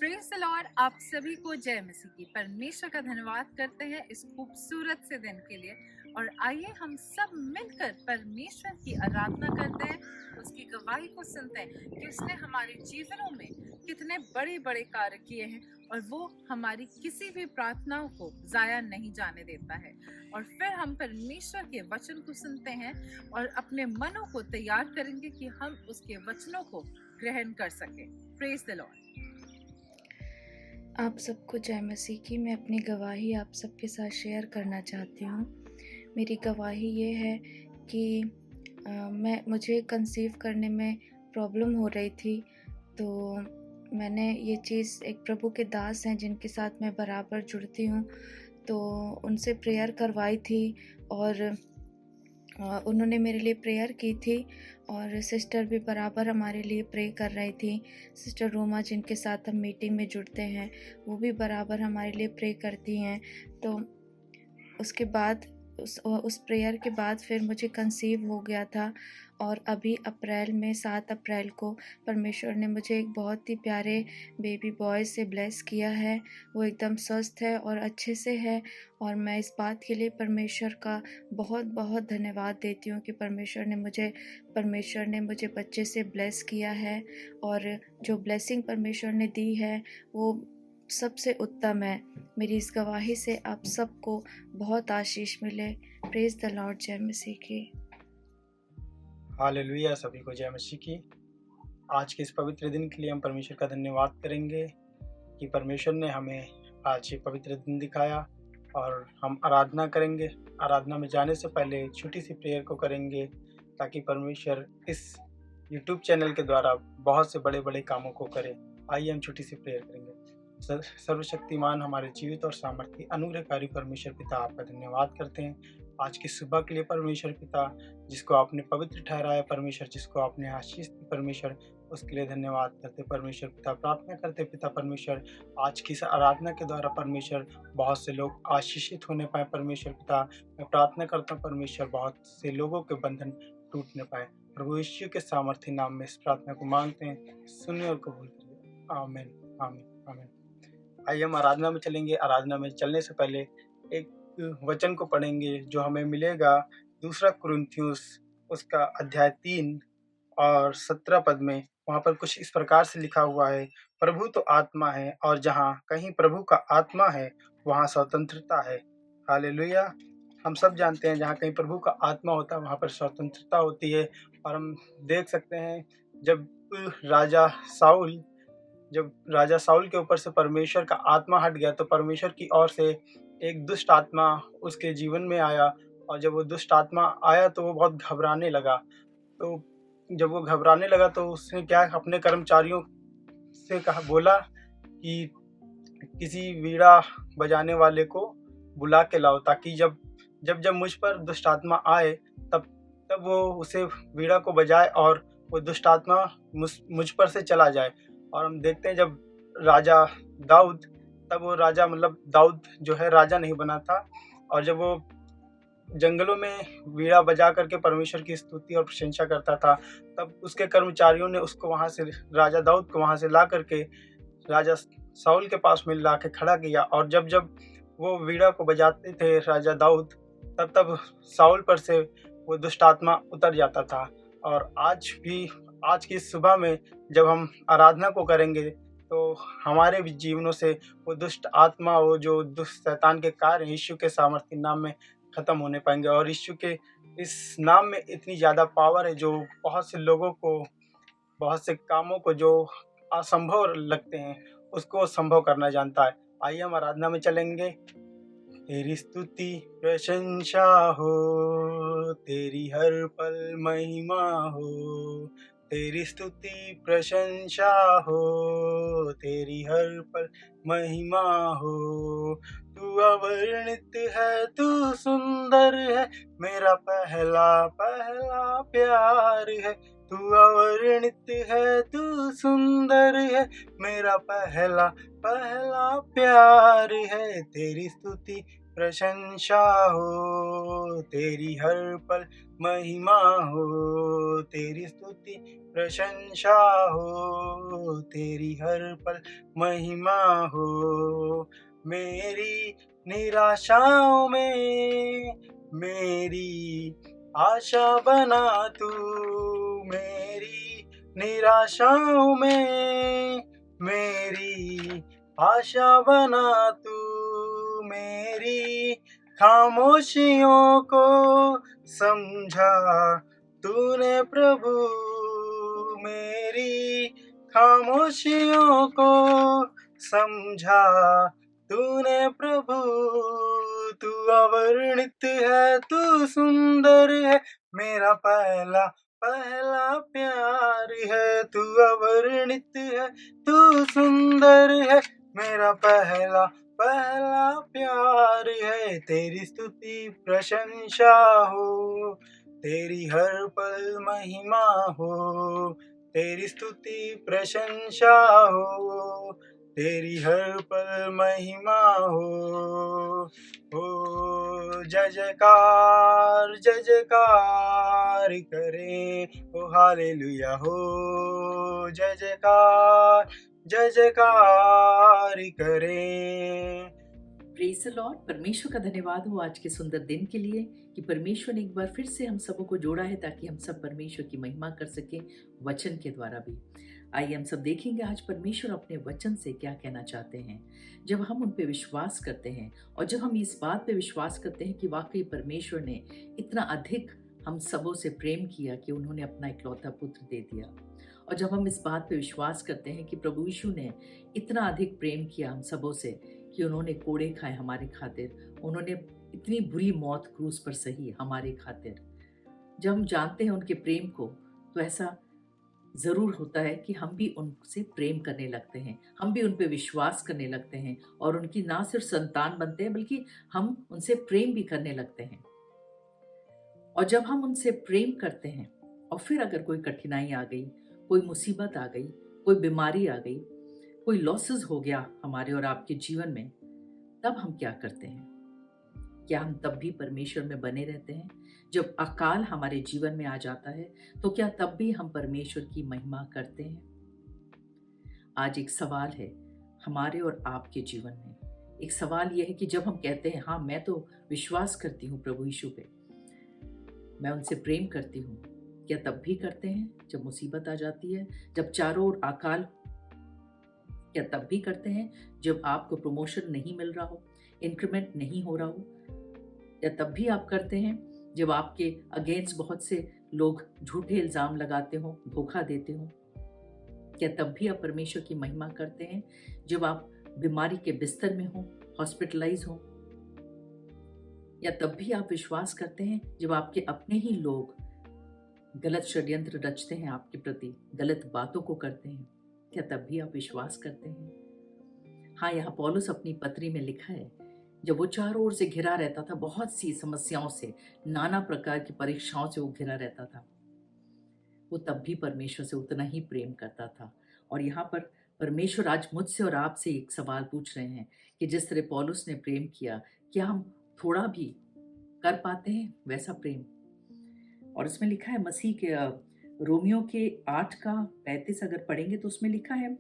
Praise the Lord. आप सभी को जय मसीह की। परमेश्वर का धन्यवाद करते हैं इस खूबसूरत से दिन के लिए। और आइए हम सब मिलकर परमेश्वर की आराधना करते हैं, उसकी गवाही को सुनते हैं कि उसने हमारे जीवनों में कितने बड़े बड़े कार्य किए हैं और वो हमारी किसी भी प्रार्थनाओं को जाया नहीं जाने देता है। और फिर हम परमेश्वर के वचन को सुनते हैं और अपने मनों को तैयार करेंगे कि हम उसके वचनों को ग्रहण कर सकें। Praise the Lord. आप सबको जय मसीह की। मैं अपनी गवाही आप सबके साथ शेयर करना चाहती हूँ। मेरी गवाही ये है कि मुझे कंसीव करने में प्रॉब्लम हो रही थी, तो मैंने ये चीज़, एक प्रभु के दास हैं जिनके साथ मैं बराबर जुड़ती हूँ, तो उनसे प्रेयर करवाई थी और उन्होंने मेरे लिए प्रेयर की थी और सिस्टर भी बराबर हमारे लिए प्रे कर रही थी। सिस्टर रोमा जिनके साथ हम मीटिंग में जुड़ते हैं, वो भी बराबर हमारे लिए प्रे करती हैं। तो उसके बाद उस प्रेयर के बाद फिर मुझे कंसीव हो गया था और अभी अप्रैल में 7 अप्रैल को परमेश्वर ने मुझे एक बहुत ही प्यारे बेबी बॉय से ब्लेस किया है। वो एकदम स्वस्थ है और अच्छे से है और मैं इस बात के लिए परमेश्वर का बहुत बहुत धन्यवाद देती हूँ कि परमेश्वर ने मुझे बच्चे से ब्लेस किया है और जो ब्लेसिंग परमेश्वर ने दी है वो सबसे उत्तम है। मेरी इस गवाही से आप सबको बहुत आशीष मिले। Praise the Lord. जय मसीह की। हालेलुया। सभी को जय मसीह की। आज के इस पवित्र दिन के लिए हम परमेश्वर का धन्यवाद करेंगे कि परमेश्वर ने हमें आज ये पवित्र दिन दिखाया और हम आराधना करेंगे। आराधना में जाने से पहले छोटी सी प्रेयर को करेंगे ताकि परमेश्वर इस यूट्यूब चैनल के द्वारा बहुत से बड़े बड़े कामों को करे। आइए हम छोटी सी प्रेयर करेंगे। सर्वशक्तिमान हमारे जीवित और सामर्थ्य अनुग्रहकारी परमेश्वर पिता, आपका धन्यवाद करते हैं आज की सुबह के लिए परमेश्वर पिता, जिसको आपने पवित्र ठहराया परमेश्वर, जिसको आपने आशीष दी परमेश्वर, उसके लिए धन्यवाद करते परमेश्वर पिता। प्रार्थना करते पिता परमेश्वर, आज की इस आराधना के द्वारा परमेश्वर बहुत से लोग आशीषित होने पाए परमेश्वर पिता। मैं प्रार्थना करता हूँ परमेश्वर, बहुत से लोगों के बंधन टूटने पाए। प्रभु यीशु के सामर्थ्य नाम में इस प्रार्थना को मांगते हैं, सुनिए और कबूल करिए। आमीन आमीन आमीन। आइए हम आराधना में चलेंगे। आराधना में चलने से पहले एक वचन को पढ़ेंगे जो हमें मिलेगा 2 कुरिन्थियुस उसका अध्याय 3 और 17 पद में। वहाँ पर कुछ इस प्रकार से लिखा हुआ है, प्रभु तो आत्मा है और जहाँ कहीं प्रभु का आत्मा है वहाँ स्वतंत्रता है। हालेलुया। हम सब जानते हैं जहाँ कहीं प्रभु का आत्मा होता है वहाँ पर स्वतंत्रता होती है। और हम देख सकते हैं जब राजा साउल के ऊपर से परमेश्वर का आत्मा हट गया तो परमेश्वर की ओर से एक दुष्ट आत्मा उसके जीवन में आया। और जब वो दुष्ट आत्मा आया तो वो बहुत घबराने लगा। तो जब वो घबराने लगा तो उसने क्या अपने कर्मचारियों से बोला कि किसी वीणा बजाने वाले को बुला के लाओ, ताकि जब जब जब मुझ पर दुष्ट आत्मा आए तब तब वो उसे वीणा को बजाए और वो दुष्ट आत्मा मुझ पर से चला जाए। और हम देखते हैं जब राजा दाऊद, तब वो राजा मतलब दाऊद जो है राजा नहीं बना था, और जब वो जंगलों में वीणा बजा करके परमेश्वर की स्तुति और प्रशंसा करता था, तब उसके कर्मचारियों ने उसको वहां से, राजा दाऊद को वहां से ला करके राजा साउल के पास में ला के खड़ा किया। और जब जब वो वीणा को बजाते थे राजा दाऊद, तब तब साउल पर से वो दुष्ट आत्मा उतर जाता था। और आज की सुबह में जब हम आराधना को करेंगे तो हमारे भी जीवनों से वो दुष्ट आत्मा, वो जो दुष्ट शैतान के कार्य यीशु के सामर्थ्य नाम में खत्म होने पाएंगे। और यीशु के इस नाम में इतनी ज़्यादा पावर है जो बहुत से लोगों को, बहुत से कामों को जो असंभव लगते हैं उसको संभव करना जानता है। आइए हम आराधना में चलेंगे। तेरी स्तुति प्रशंसा हो, तेरी हर पल महिमा हो, तेरी स्तुति प्रशंसा हो, तेरी हर पल महिमा हो। तू अवर्णित है, तू सुंदर है, मेरा पहला पहला प्यार है। तू अवर्णित है, तू सुंदर है, मेरा पहला पहला प्यार है। तेरी स्तुति प्रशंसा हो, तेरी हर पल महिमा हो, तेरी स्तुति प्रशंसा हो, तेरी हर पल महिमा हो। मेरी निराशाओं में मेरी आशा बना तू, मेरी निराशाओं में मेरी आशा बना तू, मेरी खामोशियों को समझा तूने प्रभु, मेरी खामोशियों को समझा तूने प्रभु। तू अवर्णित है, तू सुंदर है, मेरा पहला पहला प्यार है। तू अवर्णित है, तू सुंदर है, मेरा पहला पहला प्यार है। तेरी स्तुति प्रशंसा हो, तेरी हर पल महिमा हो। तेरी स्तुति प्रशंसा हो, तेरी हर पल महिमा हो। ओ जय जयकार करें, ओ हालेलुया हो। जय जयकार करें। Praise the Lord. परमेश्वर का धन्यवाद हो आज के सुंदर दिन के लिए कि परमेश्वर ने एक बार फिर से हम सबों को जोड़ा है ताकि हम सब परमेश्वर की महिमा कर सकें वचन के द्वारा भी। आइए हम सब देखेंगे आज परमेश्वर अपने वचन से क्या कहना चाहते हैं। जब हम उन पे विश्वास करते हैं और जब हम इस बात पे विश्वास करते हैं कि वाकई परमेश्वर ने इतना अधिक हम सबों से प्रेम किया कि उन्होंने अपना इकलौता पुत्र दे दिया, और जब हम इस बात पे विश्वास करते हैं कि प्रभु यीशु ने इतना अधिक प्रेम किया हम सबों से कि उन्होंने कोड़े खाए हमारे खातिर, उन्होंने इतनी बुरी मौत क्रूस पर सही हमारे खातिर, जब हम जानते हैं उनके प्रेम को, तो ऐसा ज़रूर होता है कि हम भी उनसे प्रेम करने लगते हैं, हम भी उन पे विश्वास करने लगते हैं और उनकी ना सिर्फ संतान बनते हैं बल्कि हम उनसे प्रेम भी करने लगते हैं। और जब हम उनसे प्रेम करते हैं और फिर अगर कोई कठिनाई आ गई, कोई मुसीबत आ गई, कोई बीमारी आ गई, कोई लॉसेस हो गया हमारे और आपके जीवन में, तब हम क्या करते हैं? क्या हम तब भी परमेश्वर में बने रहते हैं? जब अकाल हमारे जीवन में आ जाता है तो क्या तब भी हम परमेश्वर की महिमा करते हैं? आज एक सवाल है हमारे और आपके जीवन में। एक सवाल यह है कि जब हम कहते हैं हाँ मैं तो विश्वास करती हूँ प्रभु यीशु पे, मैं उनसे प्रेम करती हूँ, क्या तब भी करते हैं जब मुसीबत आ जाती है, जब चारों ओर अकाल? क्या तब भी करते हैं जब आपको प्रमोशन नहीं मिल रहा हो, इंक्रीमेंट नहीं हो रहा हो? या तब भी आप करते हैं जब आपके अगेंस्ट बहुत से लोग झूठे इल्ज़ाम लगाते हो, धोखा देते हो? क्या तब भी आप परमेश्वर की महिमा करते हैं जब आप बीमारी के बिस्तर में हो, हॉस्पिटलाइज हो? या तब भी आप विश्वास करते हैं जब आपके अपने ही लोग गलत षड्यंत्र रचते हैं आपके प्रति, गलत बातों को करते हैं? क्या तब भी आप विश्वास करते हैं? हाँ, यहाँ पौलुस अपनी पत्री में लिखा है, जब वो चारों ओर से घिरा रहता था, बहुत सी समस्याओं से, नाना प्रकार की परीक्षाओं से वो घिरा रहता था, वो तब भी परमेश्वर से उतना ही प्रेम करता था। और यहाँ पर परमेश्वर आज मुझसे और आपसे एक सवाल पूछ रहे हैं कि जिस तरह पौलुस ने प्रेम किया, क्या हम थोड़ा भी कर पाते हैं वैसा प्रेम? और इसमें लिखा है मसीह के रोमियो के 8:35 अगर पढ़ेंगे तो उसमें लिखा है,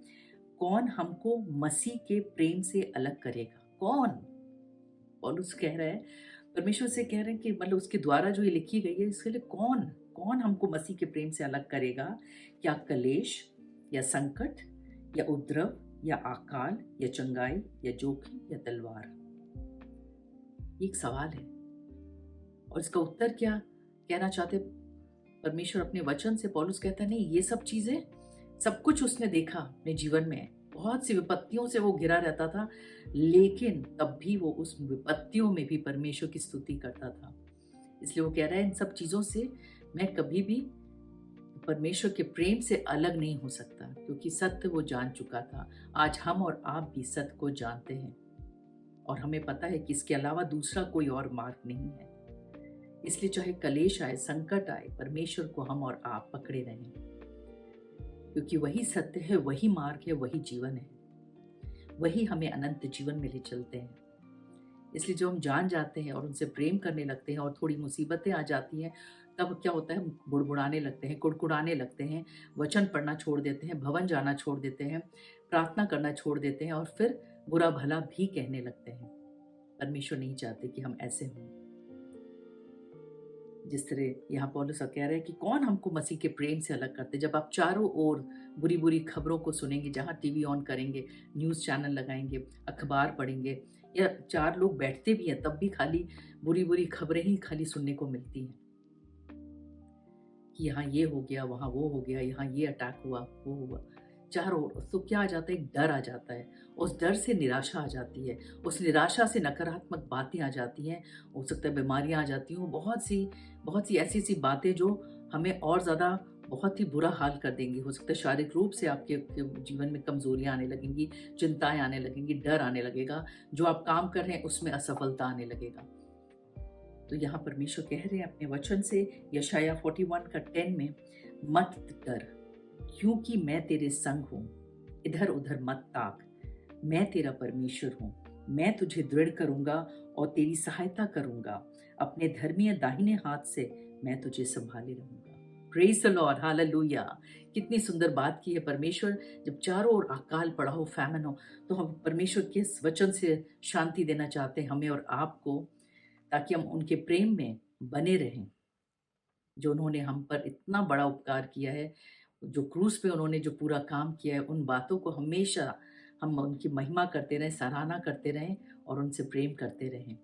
कौन हमको मसीह के प्रेम से अलग करेगा? कौन? पौलुस कह रहा है, परमेश्वर से कह रहे हैं कि मतलब उसके द्वारा जो ये लिखी गई है, इसके लिए कौन हमको मसीह के प्रेम से अलग करेगा? क्या क्लेश या संकट या उपद्रव या अकाल या चंगाई या जोखिम या तलवार? एक सवाल है और इसका उत्तर क्या कहना चाहते परमेश्वर अपने वचन से? पौलुस कहता है नहीं, ये सब चीजें, सब कुछ उसने देखा अपने जीवन में, बहुत सी विपत्तियों से वो घिरा रहता था, लेकिन तब भी वो उस विपत्तियों में भी परमेश्वर की स्तुति करता था। इसलिए वो कह रहा है इन सब चीजों से मैं कभी भी परमेश्वर के प्रेम से अलग नहीं हो सकता, क्योंकि सत्य वो जान चुका था। आज हम और आप भी सत्य को जानते हैं और हमें पता है कि इसके अलावा दूसरा कोई और मार्ग नहीं है। इसलिए चाहे कलेश आए, संकट आए, परमेश्वर को हम और आप पकड़े रहें, क्योंकि वही सत्य है, वही मार्ग है, वही जीवन है, वही हमें अनंत जीवन में ले चलते हैं। इसलिए जो हम जान जाते हैं और उनसे प्रेम करने लगते हैं और थोड़ी मुसीबतें आ जाती हैं, तब क्या होता है, बुड़बुड़ाने लगते हैं, कुड़कुड़ाने लगते हैं, वचन पढ़ना छोड़ देते हैं, भवन जाना छोड़ देते हैं, प्रार्थना करना छोड़ देते हैं और फिर बुरा भला भी कहने लगते हैं। परमेश्वर नहीं चाहते कि हम ऐसे हों। जिस तरह यहाँ पौलुस कह रहे हैं कि कौन हमको मसीह के प्रेम से अलग करते। जब आप चारों ओर बुरी बुरी खबरों को सुनेंगे, जहाँ टीवी ऑन करेंगे, न्यूज़ चैनल लगाएंगे, अखबार पढ़ेंगे, या चार लोग बैठते भी हैं तब भी खाली बुरी बुरी खबरें ही खाली सुनने को मिलती हैं कि यहाँ ये हो गया, वहाँ वो हो गया, यहाँ ये अटैक हुआ, वो हुआ, चारों ओर। तो क्या आ जाता है, एक डर आ जाता है। उस डर से निराशा आ जाती है, उस निराशा से नकारात्मक बातें आ जाती हैं, हो सकता है बीमारियां आ जाती हूँ, बहुत सी ऐसी बातें जो हमें और ज़्यादा बहुत ही बुरा हाल कर देंगी। हो सकता है शारीरिक रूप से आपके जीवन में कमजोरियां आने लगेंगी, चिंताएं आने लगेंगी, डर आने लगेगा, जो आप काम कर रहे हैं उसमें असफलता आने लगेगा। तो यहाँ परमेश्वर कह रहे हैं अपने वचन से, यशाया 41 का 10 में, मत डर क्योंकि मैं तेरे संग हूँ, इधर उधर मत ताक, मैं तेरा परमेश्वर हूँ, मैं तुझे दृढ़ करूंगा और तेरी सहायता करूंगा, अपने धर्मीय दाहिने हाथ से मैं तुझे संभाले रहूंगा। Praise the lord, hallelujah. कितनी सुंदर बात की है परमेश्वर। जब चारों ओर अकाल पड़ा हो, फैमिन हो, तो हम परमेश्वर के इस वचन से शांति देना चाहते हैं हमें और आपको, ताकि हम उनके प्रेम में बने रहें, जो उन्होंने हम पर इतना बड़ा उपकार किया है, जो क्रूस पे उन्होंने जो पूरा काम किया है, उन बातों को हमेशा हम उनकी महिमा करते रहें, सराहना करते रहें और उनसे प्रेम करते रहें।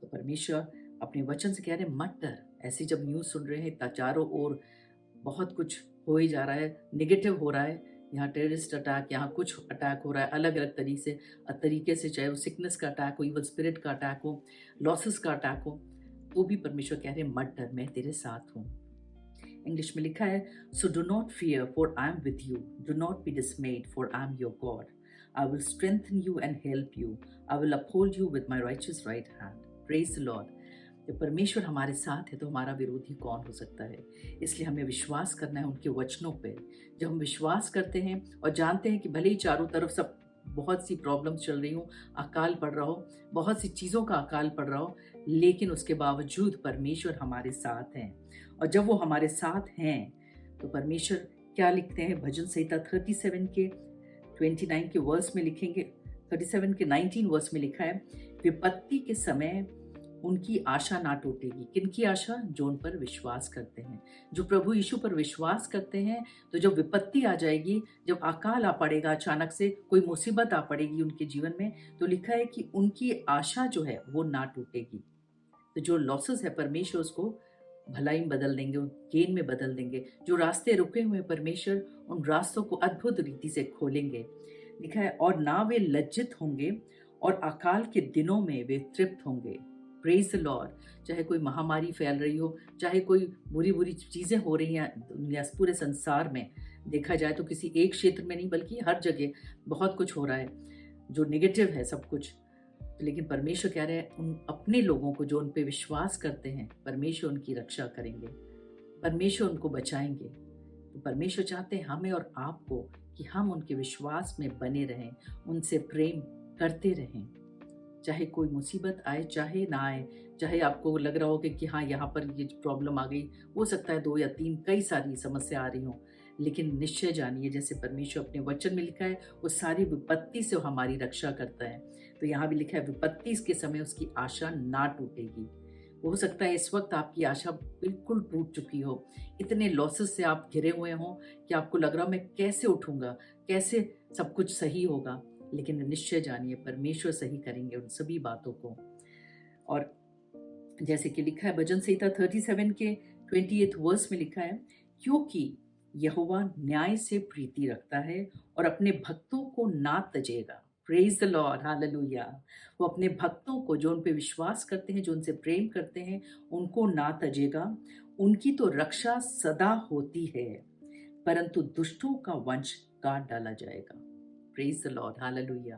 तो परमेश्वर अपने वचन से कह रहे हैं मत डर। ऐसी जब न्यूज़ सुन रहे हैं, चारों ओर बहुत कुछ हो ही जा रहा है, नेगेटिव हो रहा है, यहाँ टेररिस्ट अटैक, यहाँ कुछ अटैक हो रहा है अलग अलग तरीके से, चाहे वो सिकनेस का अटैक हो, इवल स्पिरिट का अटैक हो, लॉसेस का अटैक हो, तो भी परमेश्वर कह रहे हैं मत डर, मैं तेरे साथ हूँ। इंग्लिश में लिखा है, so do not fear for I am with you, do not be डिसमेड for I am your God, I will strengthen you and help you, I will uphold you with my righteous right hand. Praise the Lord. जब परमेश्वर हमारे साथ है तो हमारा विरोधी कौन हो सकता है। इसलिए हमें विश्वास करना है उनके वचनों पे। जब हम विश्वास करते हैं और जानते हैं कि भले ही चारों तरफ सब बहुत सी प्रॉब्लम्स चल रही हो, अकाल पड़ रहा हो, बहुत सी चीज़ों का अकाल पड़ रहा हो, लेकिन उसके बावजूद परमेश्वर हमारे साथ हैं। और जब वो हमारे साथ हैं तो परमेश्वर क्या लिखते हैं, भजन संहिता 37 के 29 के वर्स में लिखेंगे, 37 के 19 वर्स में लिखा है, विपत्ति के समय उनकी आशा ना टूटेगी। किनकी आशा? जो उन पर विश्वास करते हैं, जो प्रभु यीशु पर विश्वास करते हैं। तो जब विपत्ति आ जाएगी, जब अकाल आ पड़ेगा, अचानक से कोई मुसीबत आ पड़ेगी उनके जीवन में, तो लिखा है कि उनकी आशा जो है वो ना टूटेगी। तो जो लॉसेस है परमेश्वर उसको भलाई में बदल देंगे, गेन में बदल देंगे। जो रास्ते रुके हुए परमेश्वर उन रास्तों को अद्भुत रीति से खोलेंगे। लिखा है, और ना वे लज्जित होंगे और अकाल के दिनों में वे तृप्त होंगे। Praise the Lord. चाहे कोई महामारी फैल रही हो, चाहे कोई बुरी बुरी चीज़ें हो रही हैं दुनिया, पूरे संसार में देखा जाए तो किसी एक क्षेत्र में नहीं बल्कि हर जगह बहुत कुछ हो रहा है जो नेगेटिव है सब कुछ। लेकिन परमेश्वर कह रहे हैं उन अपने लोगों को जो उन पे विश्वास करते हैं, परमेश्वर उनकी रक्षा करेंगे, परमेश्वर उनको बचाएंगे। तो परमेश्वर चाहते हैं हमें और आपको कि हम उनके विश्वास में बने रहें, उनसे प्रेम करते रहें। चाहे कोई मुसीबत आए चाहे ना आए, चाहे आपको लग रहा हो कि हाँ यहाँ पर ये प्रॉब्लम आ गई, हो सकता है 2 या 3 कई सारी समस्या आ रही हो, लेकिन निश्चय जानिए जैसे परमेश्वर अपने वचन में लिखा है, उस सारी विपत्ति से वो हमारी रक्षा करता है। तो यहाँ भी लिखा है विपत्ति के समय उसकी आशा ना टूटेगी। हो सकता है इस वक्त आपकी आशा बिल्कुल टूट चुकी हो, इतने लॉसेस से आप घिरे हुए हों कि आपको लग रहा हो मैं कैसे उठूंगा, कैसे सब कुछ सही होगा, लेकिन निश्चय जानिए परमेश्वर सही करेंगे उन सभी बातों को। और जैसे कि लिखा है भजन संहिता 37 के 28 वर्स में लिखा है, क्योंकि यहोवा न्याय से प्रीति रखता है और अपने भक्तों को ना तजेगा। Praise the lord, hallelujah. वो अपने भक्तों को जो उन पे विश्वास करते हैं, जो उनसे प्रेम करते हैं, उनको ना तजेगा। उनकी तो रक्षा सदा होती है, परंतु दुष्टों का वंश काट डाला जाएगा। Praise the lord, hallelujah.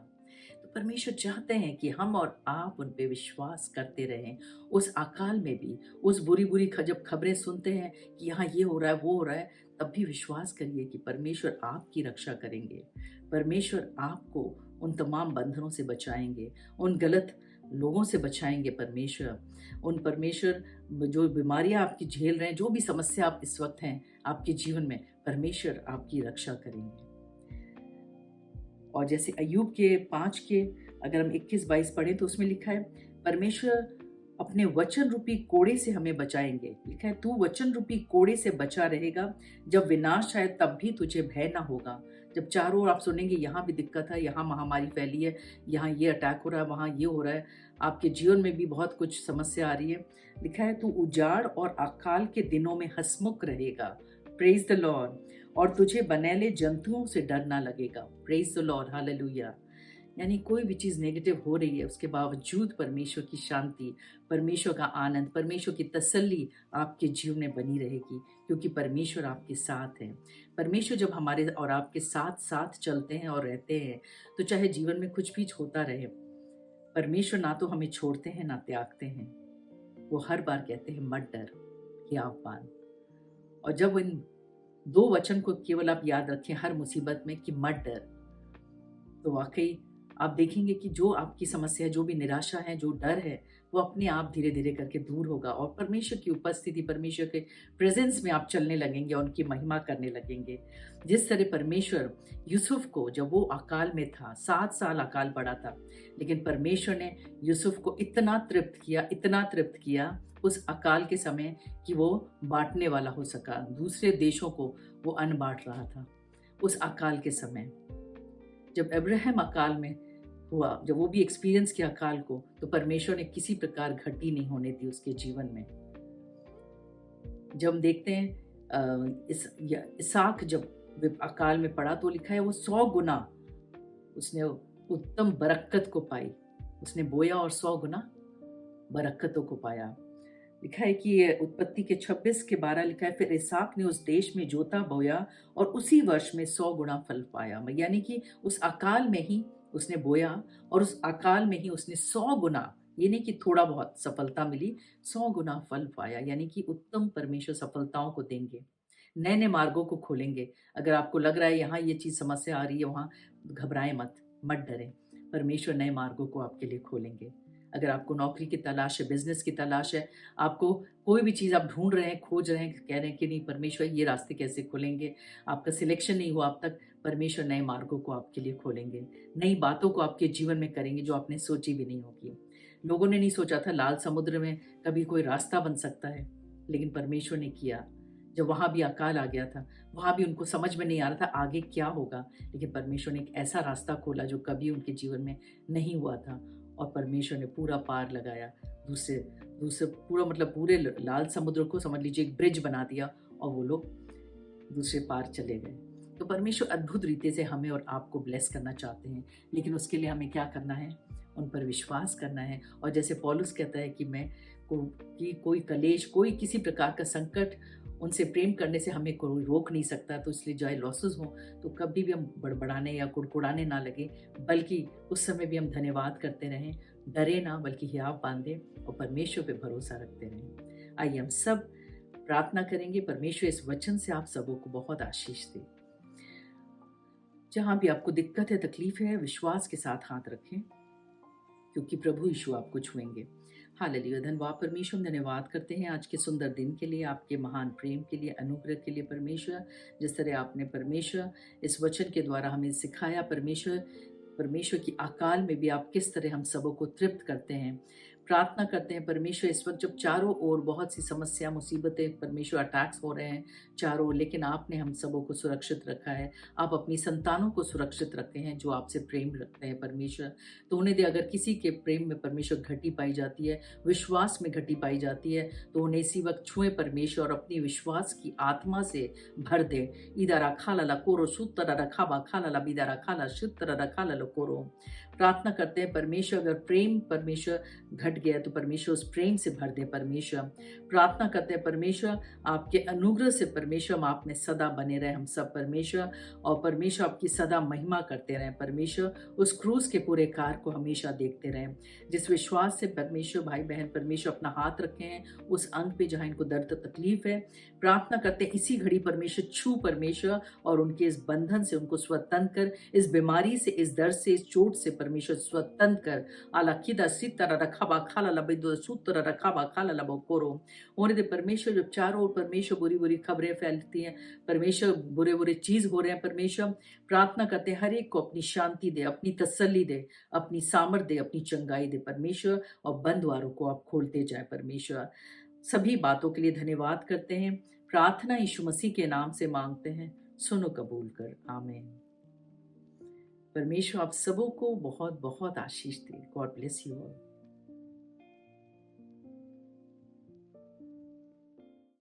तो परमेश्वर चाहते हैं कि हम और आप उन पे विश्वास करते रहें, उस अकाल में भी, उस बुरी जब खबरें सुनते हैं कि यहाँ ये हो रहा है वो हो रहा है, तब भी विश्वास करिए कि परमेश्वर आपकी रक्षा करेंगे, परमेश्वर आपको उन तमाम बंधनों से बचाएंगे, उन गलत लोगों से बचाएंगे परमेश्वर। उन परमेश्वर जो बीमारियां आपकी झेल रहे हैं, जो भी समस्या आप इस वक्त हैं आपके जीवन में, परमेश्वर आपकी रक्षा करेंगे। और जैसे अय्यूब के 5 के अगर हम 21-22 पढ़ें तो उसमें लिखा है, परमेश्वर अपने वचन रूपी कोड़े से हमें बचाएंगे। लिखा है, तू वचन रूपी कोड़े से बचा रहेगा, जब विनाश आए तब भी तुझे भय ना होगा। जब चारों ओर आप सुनेंगे यहाँ भी दिक्कत है, यहाँ महामारी फैली है, यहाँ ये अटैक हो रहा है, वहाँ ये हो रहा है, आपके जीवन में भी बहुत कुछ समस्या आ रही है, लिखा है तू उजाड़ और अकाल के दिनों में हंसमुख रहेगा। Praise the Lord. और तुझे बनेले जंतुओं से डर ना लगेगा। Praise the lord, hallelujah. यानी कोई भी चीज़ नेगेटिव हो रही है उसके बावजूद परमेश्वर की शांति, परमेश्वर का आनंद, परमेश्वर की तसल्ली आपके जीवन में बनी रहेगी, क्योंकि परमेश्वर आपके साथ है। परमेश्वर जब हमारे और आपके साथ साथ चलते हैं और रहते हैं, तो चाहे जीवन में कुछ भी होता रहे, परमेश्वर ना तो हमें छोड़ते हैं ना त्यागते हैं। वो हर बार कहते हैं मत डर, हियावबान। और जब इन 2 वचन को केवल आप याद रखें हर मुसीबत में कि मत डर, तो वाकई आप देखेंगे कि जो आपकी समस्या है, जो भी निराशा है, जो डर है, वो अपने आप धीरे धीरे करके दूर होगा और परमेश्वर की उपस्थिति, परमेश्वर के प्रेजेंस में आप चलने लगेंगे और उनकी महिमा करने लगेंगे। जिस तरह परमेश्वर यूसुफ को, जब वो अकाल में था, 7 साल अकाल पड़ा था, लेकिन परमेश्वर ने यूसुफ को इतना तृप्त किया उस अकाल के समय कि वो बांटने वाला हो सका। दूसरे देशों को वो अन्न बांट रहा था उस अकाल के समय। जब अब्राहम अकाल में हुआ, जब वो भी एक्सपीरियंस किया अकाल को, तो परमेश्वर ने किसी प्रकार घटी नहीं होने दी उसके जीवन में। जब हम देखते हैं इसहाक जब अकाल में पड़ा, तो लिखा है वो 100 गुना उसने उत्तम बरकत को पाई। उसने बोया और 100 गुना बरकतों को पाया। लिखा है कि ये उत्पत्ति के 26 के 12 लिखा है, फिर इसहाक ने उस देश में जोता बोया और उसी वर्ष में 100 गुना फल पाया। यानी कि उस अकाल में ही उसने बोया और उस अकाल में ही उसने 100 गुना, ये नहीं कि थोड़ा बहुत सफलता मिली, 100 गुना फल पाया। यानी कि उत्तम परमेश्वर सफलताओं को देंगे, नए नए मार्गों को खोलेंगे। अगर आपको लग रहा है यहाँ ये चीज़ समस्या आ रही है, वहाँ घबराएं मत डरें, परमेश्वर नए मार्गों को आपके लिए खोलेंगे। अगर आपको नौकरी की तलाश है, बिजनेस की तलाश है, आपको कोई भी चीज़ आप ढूंढ रहे हैं, खोज रहे हैं, कह रहे हैं कि नहीं परमेश्वर ये रास्ते कैसे खोलेंगे, आपका सिलेक्शन नहीं हुआ अब तक, परमेश्वर नए मार्गों को आपके लिए खोलेंगे, नई बातों को आपके जीवन में करेंगे जो आपने सोची भी नहीं होगी। लोगों ने नहीं सोचा था लाल समुद्र में कभी कोई रास्ता बन सकता है, लेकिन परमेश्वर ने किया। जब वहाँ भी अकाल आ गया था, वहाँ भी उनको समझ में नहीं आ रहा था आगे क्या होगा, लेकिन परमेश्वर ने एक ऐसा रास्ता खोला जो कभी उनके जीवन में नहीं हुआ था, और परमेश्वर ने पूरा पार लगाया। दूसरे पूरा मतलब पूरे लाल समुद्र को समझ लीजिए एक ब्रिज बना दिया और वो लोग दूसरे पार चले गए। तो परमेश्वर अद्भुत रीति से हमें और आपको ब्लेस करना चाहते हैं, लेकिन उसके लिए हमें क्या करना है? उन पर विश्वास करना है। और जैसे पौलुस कहता है कि कोई कलेश, कोई किसी प्रकार का संकट उनसे प्रेम करने से हमें कोई रोक नहीं सकता। तो इसलिए चाहे लॉसेस हो तो कभी भी हम बड़बड़ाने या कुड़कुड़ाने ना लगे, बल्कि उस समय भी हम धन्यवाद करते रहें, डरे ना बल्कि हियाव बांधे और परमेश्वर पे भरोसा रखते रहें। आइए हम सब प्रार्थना करेंगे। परमेश्वर इस वचन से आप सबों को बहुत आशीष दे। जहाँ भी आपको दिक्कत है, तकलीफ है, विश्वास के साथ हाथ रखें, क्योंकि प्रभु यीशु आपको छुएंगे। हालेलुया। धन्यवाद परमेश्वर, हम धन्यवाद करते हैं आज के सुंदर दिन के लिए, आपके महान प्रेम के लिए, अनुग्रह के लिए। परमेश्वर, जिस तरह आपने परमेश्वर इस वचन के द्वारा हमें सिखाया, परमेश्वर की अकाल में भी आप किस तरह हम सबों को तृप्त करते हैं। प्रार्थना करते हैं परमेश्वर, इस वक्त जब चारों ओर बहुत सी समस्या, मुसीबतें, परमेश्वर अटैक्स हो रहे हैं चारों ओर, लेकिन आपने हम सबों को सुरक्षित रखा है। आप अपनी संतानों को सुरक्षित रखते हैं जो आपसे प्रेम रखते हैं परमेश्वर। तो उन्हें दे, अगर किसी के प्रेम में परमेश्वर घटी पाई जाती है, विश्वास में घटी पाई जाती है, तो उन्हें इसी वक्त छुए परमेश्वर और अपनी विश्वास की आत्मा से भर दे। इदारा खाला कोरो सुतरा रखाबा खाला बिदारा खाला शुतरा रखाला कोरो। प्रार्थना करते हैं परमेश्वर, अगर प्रेम परमेश्वर घट गया तो परमेश्वर उस प्रेम से भर दे। परमेश्वर, प्रार्थना करते हैं परमेश्वर, आपके अनुग्रह से परमेश्वर हम आप में सदा बने रहे हम सब परमेश्वर, और परमेश्वर आपकी सदा महिमा करते रहें। परमेश्वर उस क्रूस के पूरे कार्य को हमेशा देखते रहें। जिस विश्वास से परमेश्वर भाई बहन परमेश्वर अपना हाथ रखे हैं उस अंग पे जहाँ इनको दर्द तकलीफ है, प्रार्थना करते हैं इसी घड़ी परमेश्वर छू परमेश्वर और उनके इस बंधन से उनको स्वतंत्र कर, इस बीमारी से, इस दर्द से, इस चोट से परमेश्वर स्वतंत्र कर आला किदा सितर रखा बा खाला ला बेदो सूत्र रखा बा खाला ला कोरो होने दे परमेश्वर। जब चारों ओर परमेश्वर बुरी बुरी खबरें फैलती हैं, परमेश्वर बुरे बुरे चीज हो रहे हैं, परमेश्वर प्रार्थना करते हैं हर एक को अपनी शांति दे, अपनी तसल्ली दे, अपनी सामर्थ दे, अपनी चंगाई दे परमेश्वर, और बंद द्वारों को आप खोलते जाए परमेश्वर। सभी बातों के लिए धन्यवाद करते हैं, प्रार्थना यीशु मसीह के नाम से मांगते हैं, सुनो कबूल कर, आमीन। परमेश्वर आप सबों को बहुत बहुत आशीष दे। God bless you all.